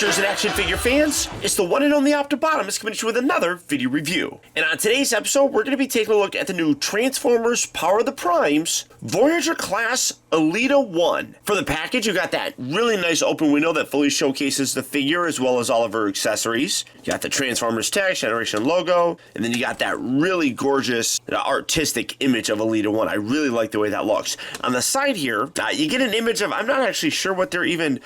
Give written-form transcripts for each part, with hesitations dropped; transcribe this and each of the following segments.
collectors and action figure fans, it's the one and only Optibotimus coming to you with another video review. And on today's episode, we're going to be taking a look at the new Transformers Power of the Primes Voyager class ELITA-1. For the package, you got that really nice open window that fully showcases the figure as well as all of her accessories. You got the Transformers tag, Generation logo, and then you got that really gorgeous artistic image of ELITA-1. I really like the way that looks. On the side here, you get an image of, I'm not actually sure what they're even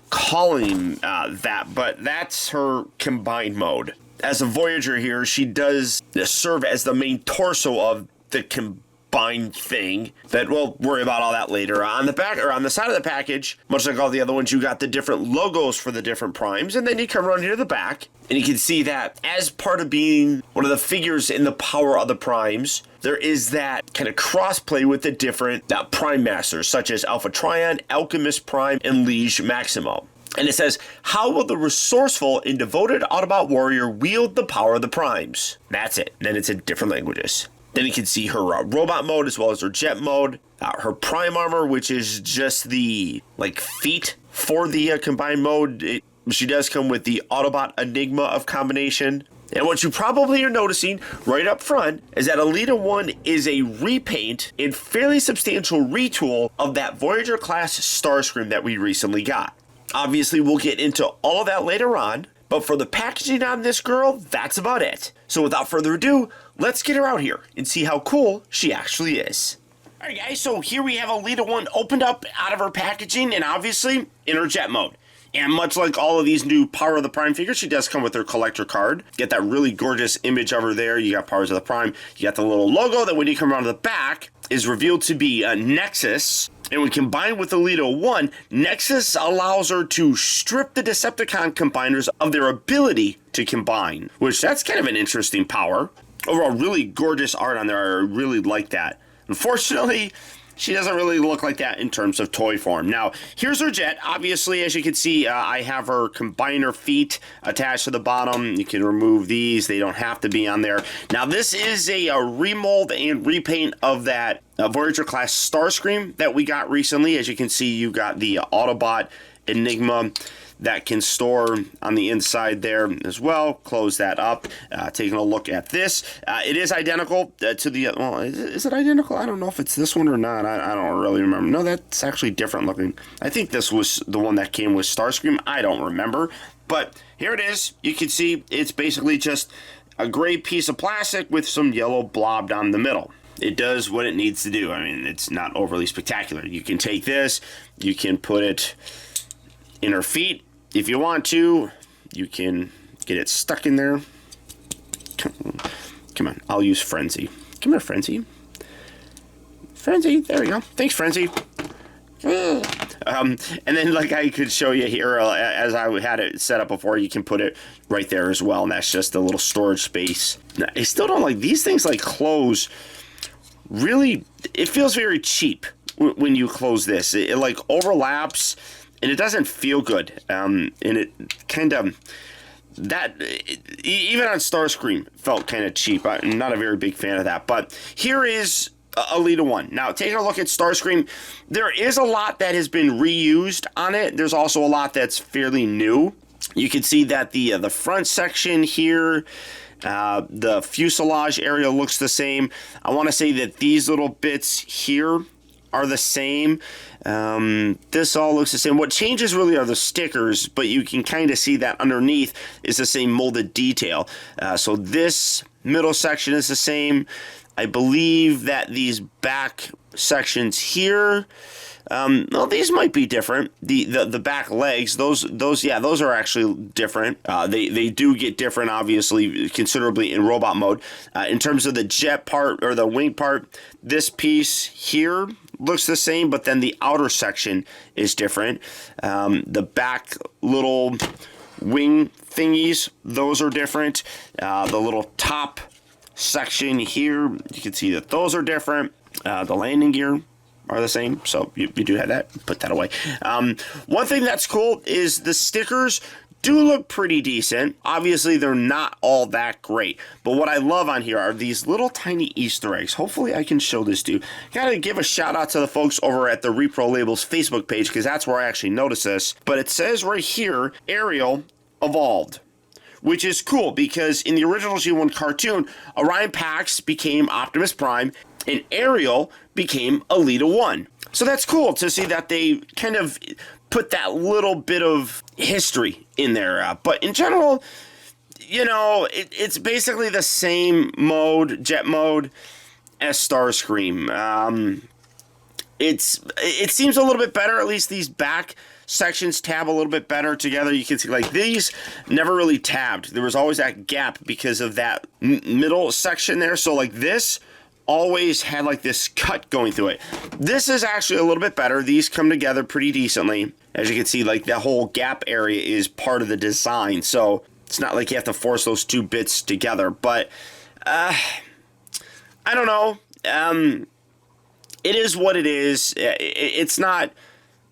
calling that, but that's her combined mode. As a Voyager here, she does serve as the main torso of the combined thing, but we'll worry about all that later. On the back, or on the side of the package, much like all the other ones, you got the different logos for the different primes, and then you come around here to the back, and you can see that as part of being one of the figures in the Power of the Primes, there is that kind of crossplay with the different Prime Masters, such as Alpha Trion, Alchemist Prime, and Liege Maximo. And it says, how will the resourceful and devoted Autobot warrior wield the power of the Primes? That's it. And then it's in different languages. Then you can see her robot mode as well as her jet mode, her Prime armor, which is just the feet for the combined mode. She does come with the Autobot Enigma of combination. And what you probably are noticing right up front is that ELITA-1 is a repaint and fairly substantial retool of that Voyager class Starscream that we recently got. Obviously, we'll get into all of that later on, but for the packaging on this girl, that's about it. So without further ado, let's get her out here and see how cool she actually is. Alright guys, so here we have ELITA-1 opened up out of her packaging and obviously in her jet mode. And much like all of these new Power of the Prime figures, she does come with her collector card. Get that really gorgeous image of her there. You got Powers of the Prime. You got the little logo that when you come around to the back is revealed to be a Nexus. And when combined with ELITA-1, Nexus allows her to strip the Decepticon combiners of their ability to combine, which that's kind of an interesting power. Overall, really gorgeous art on there. I really like that. Unfortunately, she doesn't really look like that in terms of toy form. Now, here's her jet. Obviously, as you can see, I have her combiner feet attached to the bottom. You can remove these. They don't have to be on there. Now, this is a remold and repaint of that Voyager class Starscream that we got recently. As you can see, you got the Autobot Enigma that can store on the inside there as well. Close that up. Taking a look at this. It is identical to the, well, is it identical? I don't know if it's this one or not. I don't really remember. No, that's actually different looking. I think this was the one that came with Starscream. I don't remember. But here it is. You can see it's basically just a gray piece of plastic with some yellow blob down the middle. It does what it needs to do. I mean, it's not overly spectacular. You can take this, you can put it in her feet. If you want to, you can get it stuck in there. Come on, I'll use Frenzy. Come here, Frenzy. Frenzy, there we go. Thanks, Frenzy. And then, like I could show you here, as I had it set up before, you can put it right there as well, and that's just a little storage space. Now, I still don't like these things. Like close, really, it feels very cheap when you close this. It like overlaps. And it doesn't feel good, and it kind of, even on Starscream, felt kind of cheap. I'm not a very big fan of that, but here is ELITA-1. Now, taking a look at Starscream, there is a lot that has been reused on it. There's also a lot that's fairly new. You can see that the front section here, the fuselage area looks the same. I want to say that these little bits here are the same. This all looks the same. What changes really are the stickers, but you can kind of see that underneath is the same molded detail. So this middle section is the same. I believe that these back sections here, well, these might be different. The back legs, those are actually different. They do get different, obviously, considerably in robot mode. In terms of the jet part or the wing part, this piece here looks the same, but then the outer section is different. The back little wing thingies, those are different. The little top section here, you can see that those are different. The landing gear are the same, so you do have that. Put that away. One thing that's cool is the stickers do look pretty decent. Obviously, they're not all that great. But what I love on here are these little tiny Easter eggs. Hopefully, I can show this to you. Gotta give a shout out to the folks over at the Repro Labels Facebook page, because that's where I actually noticed this. But it says right here, Ariel evolved, which is cool because in the original G1 cartoon, Orion Pax became Optimus Prime and Ariel became ELITA-1. So that's cool to see that they kind of put that little bit of history in there. But in general, you know, it's basically the same mode, jet mode, as Starscream. It seems a little bit better, at least these back sections tab a little bit better together. You can see like these never really tabbed. There was always that gap because of that middle section there. So like this always had like this cut going through it. This is actually a little bit better. These come together pretty decently. As you can see, like the whole gap area is part of the design. So it's not like you have to force those two bits together. But I don't know. It is what it is. It's not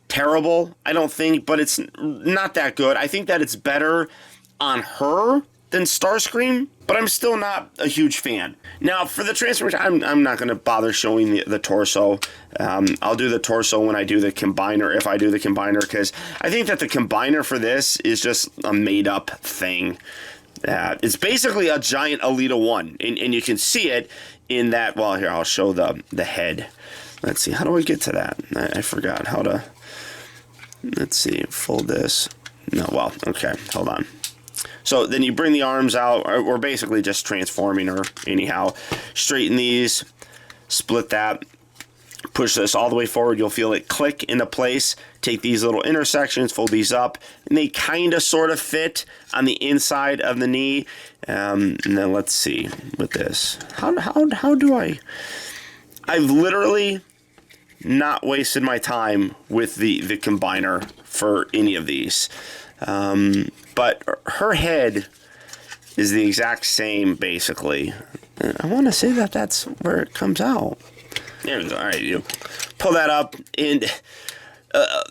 terrible, I don't think, but it's not that good. I think that it's better on her than Starscream, but I'm still not a huge fan. Now, for the transformation, I'm not going to bother showing the torso. I'll do the torso when I do the combiner, if I do the combiner, because I think that the combiner for this is just a made-up thing. It's basically a giant ELITA-1, and you can see it in that. Well, here, I'll show the head. Let's see, how do I get to that? I forgot how to. Let's see, fold this. No, well, okay, hold on. So then you bring the arms out. We're basically just transforming her anyhow. Straighten these, split that, push this all the way forward. You'll feel it click into place. Take these little intersections, fold these up, and they kind of sort of fit on the inside of the knee. And then let's see with this. How do I? I've literally not wasted my time with the combiner for any of these. But her head is the exact same, basically. I want to say that that's where it comes out. There we go. All right, you pull that up, and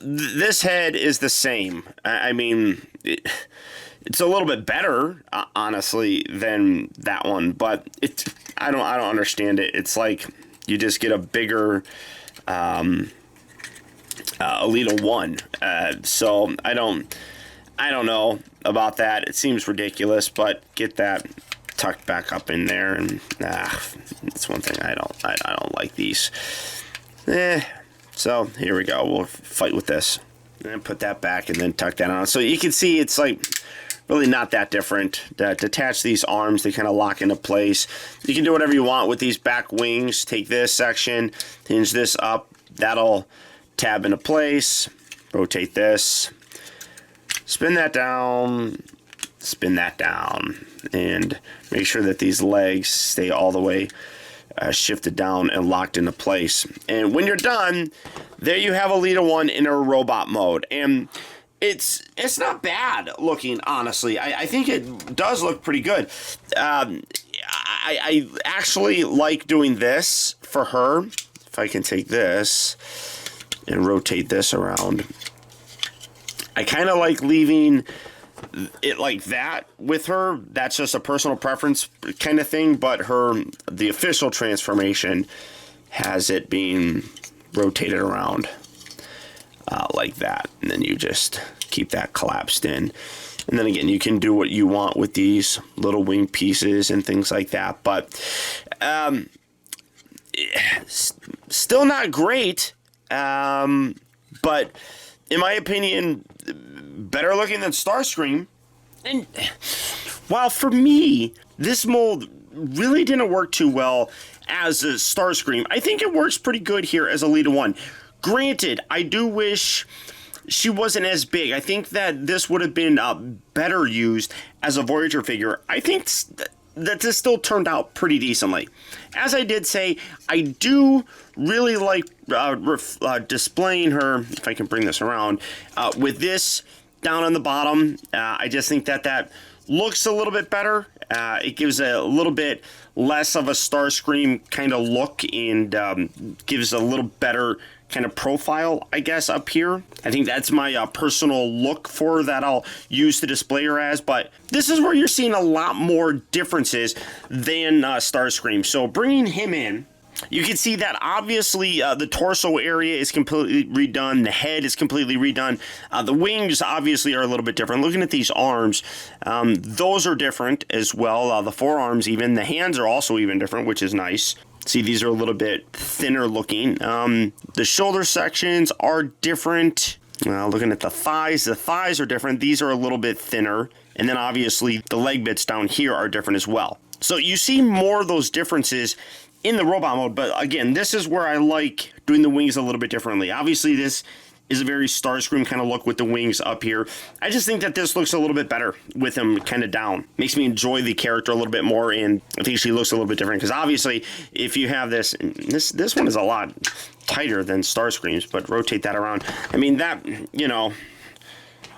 this head is the same. I mean, it's a little bit better, honestly, than that one. But I don't understand it. It's like you just get a bigger ELITA-1. So I don't know about that. It seems ridiculous, but get that tucked back up in there, and it's one thing I don't like these. So here we go. We'll fight with this and put that back and then tuck that on. So you can see it's like really not that different. To attach these arms, they kind of lock into place. You can do whatever you want with these back wings. Take this section, hinge this up. That'll tab into place. Rotate this. Spin that down, and make sure that these legs stay all the way shifted down and locked into place. And when you're done, there you have ELITA-1 in her robot mode. And it's not bad looking, honestly. I think it does look pretty good. I actually like doing this for her. If I can take this and rotate this around. I kind of like leaving it like that with her. That's just a personal preference kind of thing, but the official transformation has it being rotated around like that, and then you just keep that collapsed in. And then again, you can do what you want with these little wing pieces and things like that, but still not great, but in my opinion, better looking than Starscream. And while for me, this mold really didn't work too well as a Starscream, I think it works pretty good here as ELITA-1. Granted, I do wish she wasn't as big. I think that this would have been better used as a Voyager figure. I think that this still turned out pretty decently. As I did say, I do really like displaying her, if I can bring this around, with this down on the bottom. I just think that looks a little bit better. It gives a little bit less of a Starscream kind of look, and gives a little better kind of profile, I guess, up here. I think that's my personal look for that I'll use to display her as, but this is where you're seeing a lot more differences than Starscream. So bringing him in, you can see that obviously the torso area is completely redone. The head is completely redone. The wings obviously are a little bit different. Looking at these arms, those are different as well. The forearms even. The hands are also even different, which is nice. See, these are a little bit thinner looking. The shoulder sections are different. Looking at the thighs are different. These are a little bit thinner. And then obviously the leg bits down here are different as well. So you see more of those differences in the robot mode, but again, this is where I like doing the wings a little bit differently. Obviously, this is a very Starscream kind of look with the wings up here. I just think that this looks a little bit better with them kind of down. Makes me enjoy the character a little bit more, and I think she looks a little bit different, because obviously, if you have this one is a lot tighter than Starscream's, but rotate that around. I mean, that, you know,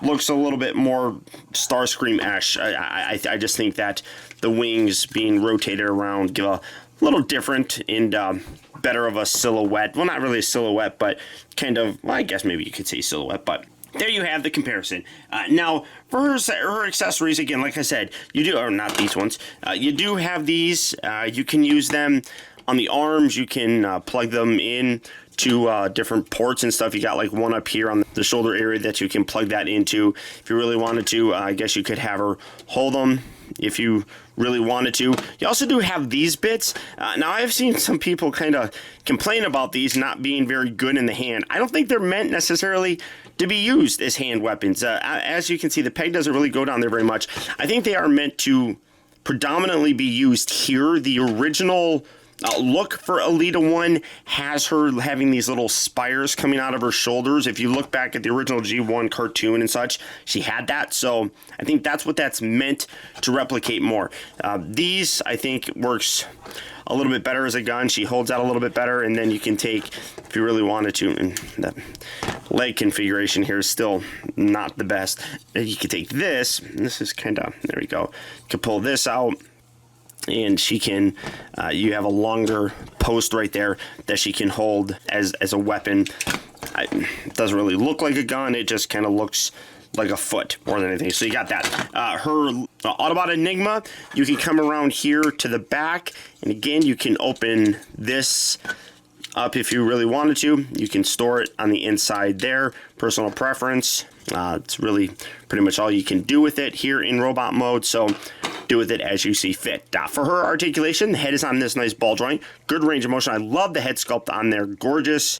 looks a little bit more Starscream-esque. I just think that the wings being rotated around give a little different and better of a silhouette. Well, not really a silhouette, but kind of, well, I guess maybe you could say silhouette, but there you have the comparison. Now, for her accessories, again, like I said, you do, or not these ones, you do have these. You can use them on the arms. You can plug them in to different ports and stuff. You got like one up here on the shoulder area that you can plug that into. If you really wanted to, I guess you could have her hold them if you really wanted to. You also do have these bits. Now, I've seen some people kind of complain about these not being very good in the hand. I don't think they're meant necessarily to be used as hand weapons. As you can see, the peg doesn't really go down there very much. I think they are meant to predominantly be used here. The original look for ELITA-1 has her having these little spires coming out of her shoulders. If you look back at the original G1 cartoon and such, she had that. So I think that's what that's meant to replicate more. These, I think, works a little bit better as a gun. She holds out a little bit better, and then you can take, if you really wanted to, and that leg configuration here is still not the best. You could take this is kind of, there we go. You could pull this out, and she can, you have a longer post right there that she can hold as a weapon. It doesn't really look like a gun, it just kind of looks like a foot more than anything. So you got that. Her Autobot Enigma, you can come around here to the back, and again, you can open this up if you really wanted to. You can store it on the inside there. Personal preference. It's really pretty much all you can do with it here in robot mode, so do with it as you see fit. For her articulation, the head is on this nice ball joint. Good range of motion. I love the head sculpt on there. Gorgeous.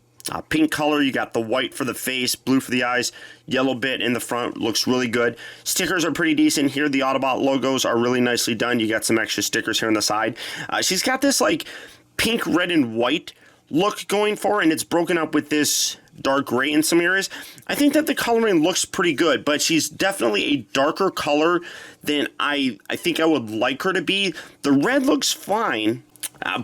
Pink color. You got the white for the face, blue for the eyes, yellow bit in the front. Looks really good. Stickers are pretty decent here. The Autobot logos are really nicely done. You got some extra stickers here on the side. She's got this like pink, red, and white look going for her, and it's broken up with this dark gray in some areas. I think that the coloring looks pretty good, but she's definitely a darker color than I think I would like her to be. The red looks fine,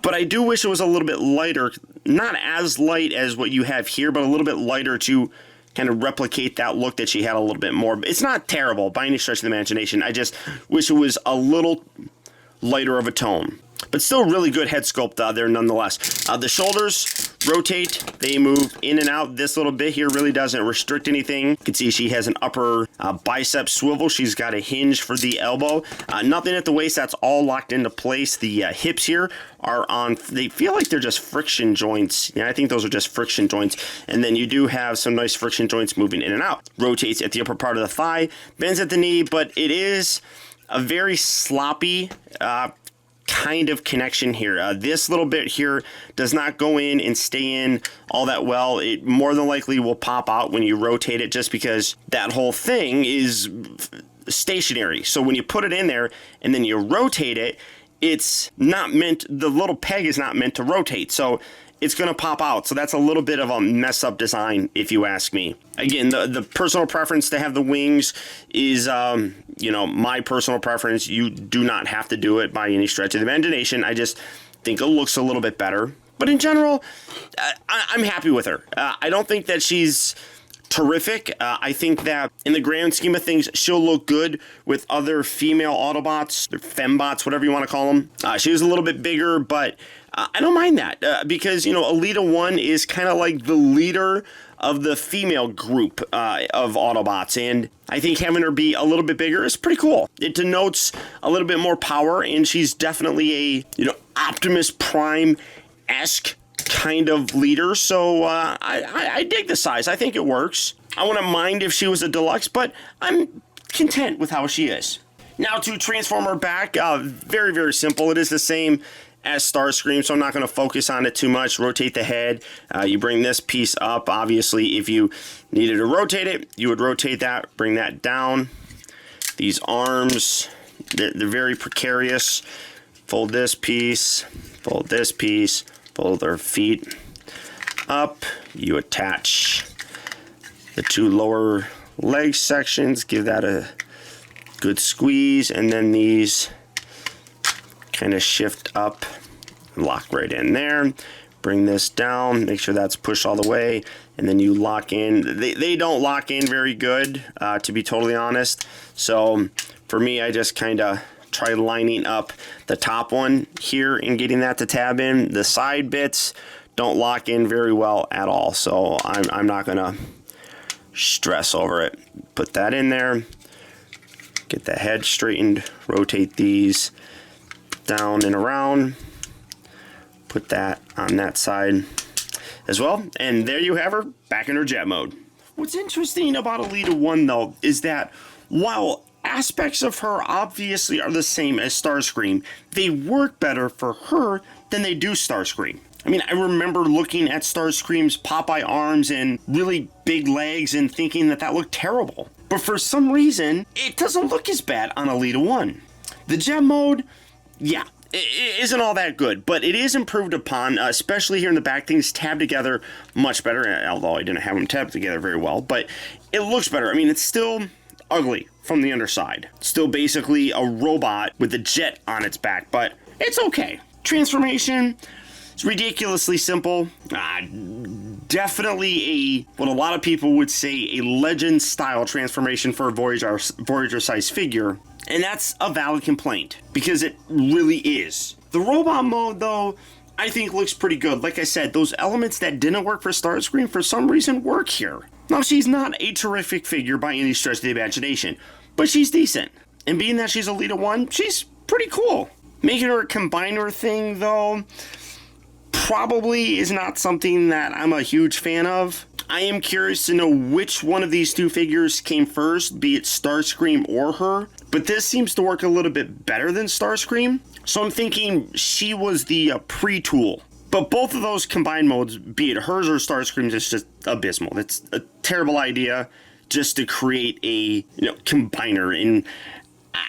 but I do wish it was a little bit lighter. Not as light as what you have here, but a little bit lighter to kind of replicate that look that she had a little bit more. It's not terrible by any stretch of the imagination. I just wish it was a little lighter of a tone. But still really good head sculpt there nonetheless. The shoulders rotate, they move in and out. This little bit here really doesn't restrict anything. You can see she has an upper bicep swivel. She's got a hinge for the elbow. Nothing at the waist, that's all locked into place. The hips here are on, they feel like they're just friction joints. Yeah, I think those are just friction joints. And then you do have some nice friction joints moving in and out. Rotates at the upper part of the thigh, bends at the knee, but it is a very sloppy kind of connection here. This little bit here does not go in and stay in all that well. It more than likely will pop out when you rotate it, just because that whole thing is stationary. So when you put it in there and then you rotate it, it's not meant, the little peg is not meant to rotate. So it's going to pop out. So that's a little bit of a mess up design, if you ask me. Again, the personal preference to have the wings is, you know, my personal preference. You do not have to do it by any stretch of the imagination. I just think it looks a little bit better. But in general, I'm happy with her. I don't think that she's terrific. I think that in the grand scheme of things, she'll look good with other female Autobots, or fembots, whatever you want to call them. She was a little bit bigger, but I don't mind that because, you know, ELITA-1 is kind of like the leader of the female group of Autobots, and I think having her be a little bit bigger is pretty cool. It denotes a little bit more power, and she's definitely a, you know, Optimus Prime-esque kind of leader, so I dig the size. I think it works. I wouldn't mind if she was a deluxe, but I'm content with how she is. Now to transform her back, very, very simple. It is the same as Starscream, so I'm not going to focus on it too much. Rotate the head. You bring this piece up. Obviously, if you needed to rotate it, you would rotate that, bring that down. These arms, they're very precarious. Fold this piece, fold this piece, fold their feet up. You attach the two lower leg sections, give that a good squeeze, and then these kind of shift up, lock right in there. Bring this down, make sure that's pushed all the way, and then you lock in. They don't lock in very good, to be totally honest. So for me, I just kind of try lining up the top one here and getting that to tab in. The side bits don't lock in very well at all, so I'm not gonna stress over it. Put that in there, get the head straightened, rotate these down and around, put that on that side as well, and there you have her back in her jet mode. What's interesting about ELITA-1 though is that while aspects of her obviously are the same as Starscream, they work better for her than they do Starscream. I mean, I remember looking at Starscream's Popeye arms and really big legs and thinking that looked terrible. But for some reason, it doesn't look as bad on ELITA-1. The jet mode, yeah, it isn't all that good, but it is improved upon, especially here in the back. Things tab together much better, although I didn't have them tabbed together very well, but it looks better. I mean, it's still ugly from the underside. Still basically a robot with a jet on its back, but it's okay. Transformation, it's ridiculously simple. Definitely what a lot of people would say a legend-style transformation for a Voyager-sized figure. And that's a valid complaint, because it really is. The robot mode, though, I think looks pretty good. Like I said, those elements that didn't work for Starscream for some reason work here. Now, she's not a terrific figure by any stretch of the imagination, but she's decent. And being that she's ELITA-1, she's pretty cool. Making her a combiner thing, though, probably is not something that I'm a huge fan of. I am curious to know which one of these two figures came first, be it Starscream or her, but this seems to work a little bit better than Starscream, so I'm thinking she was the pre-tool. But both of those combined modes, be it hers or Starscream's, is just abysmal. It's a terrible idea just to create a, combiner, and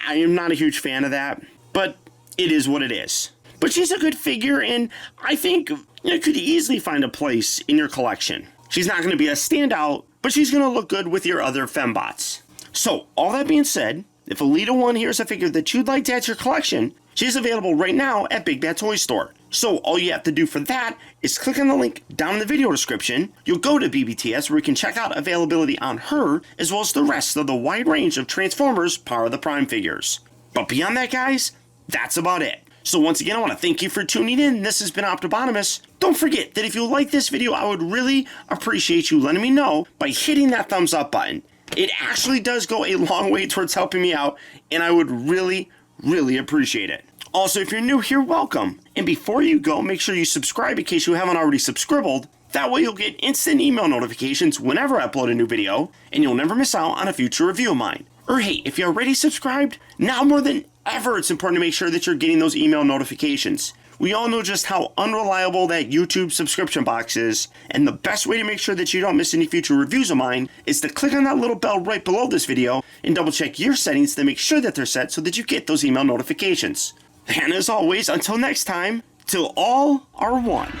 I am not a huge fan of that, but it is what it is. But she's a good figure, and I think it could easily find a place in your collection. She's not going to be a standout, but she's going to look good with your other fembots. So, all that being said, if ELITA-1 here is a figure that you'd like to add to your collection, she's available right now at Big Bad Toy Store. So, all you have to do for that is click on the link down in the video description. You'll go to BBTS where you can check out availability on her, as well as the rest of the wide range of Transformers Power of the Prime figures. But beyond that, guys, that's about it. So once again, I want to thank you for tuning in. This has been Optibotimus. Don't forget that if you like this video, I would really appreciate you letting me know by hitting that thumbs up button. It actually does go a long way towards helping me out, and I would really, really appreciate it. Also, if you're new here, welcome. And before you go, make sure you subscribe in case you haven't already subscribed. That way you'll get instant email notifications whenever I upload a new video, and you'll never miss out on a future review of mine. Or hey, if you're already subscribed, now more than ever it's important to make sure that you're getting those email notifications. We all know just how unreliable that YouTube subscription box is, and the best way to make sure that you don't miss any future reviews of mine is to click on that little bell right below this video and double check your settings to make sure that they're set so that you get those email notifications. And as always, until next time, till all are one.